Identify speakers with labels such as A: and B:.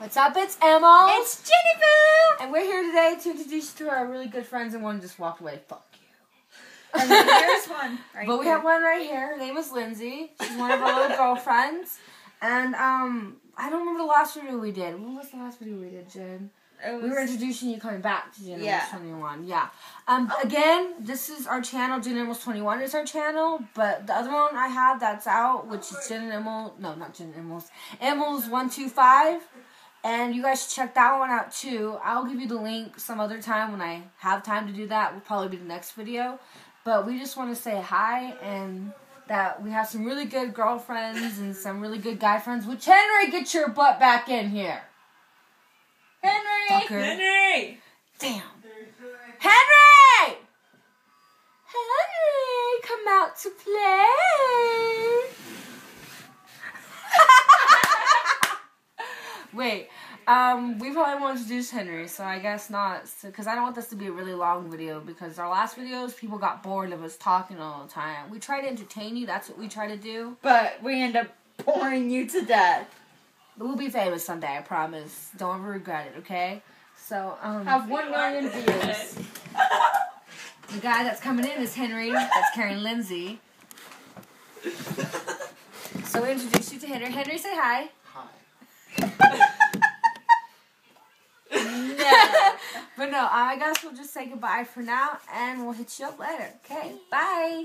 A: What's up? It's Emma.
B: It's Jennifer.
A: And we're here today to introduce you to our really good friends, and one just walked away. Fuck you.
B: And then here's one right
A: But we
B: here.
A: have one right here. Her name is Lindsay. She's one of our little girlfriends. And I don't remember the last video we did. What was the last video we did, Jen? We were introducing you coming back to Jen Animals 21. Yeah. Again, this is our channel. Jen Animals 21 is our channel. But the other one I have that's out, which is Jen Animals. No, not Jen Animals. Animals 125. And you guys should check that one out too. I'll give you the link some other time when I have time to do that. Will probably be the next video. But we just want to say hi and that we have some really good girlfriends and some really good guy friends. Which, Henry, get your butt back in here.
B: Henry!
A: Fucker.
B: Henry!
A: Damn. Henry! Henry, come out to play. Wait, we probably won't introduce Henry, so I guess not, because I don't want this to be a really long video, because our last videos, people got bored of us talking all the time. We try to entertain you, that's what we try to do.
B: But we end up boring you to death.
A: We'll be famous someday, I promise. Don't ever regret it, okay? So,
B: Have 1 million views.
A: The guy that's coming in is Henry, that's carrying Lindsay. So we introduce you to Henry. Henry, say hi.
B: No.
A: But no, I guess we'll just say goodbye for now, and we'll hit you up later. Okay, bye.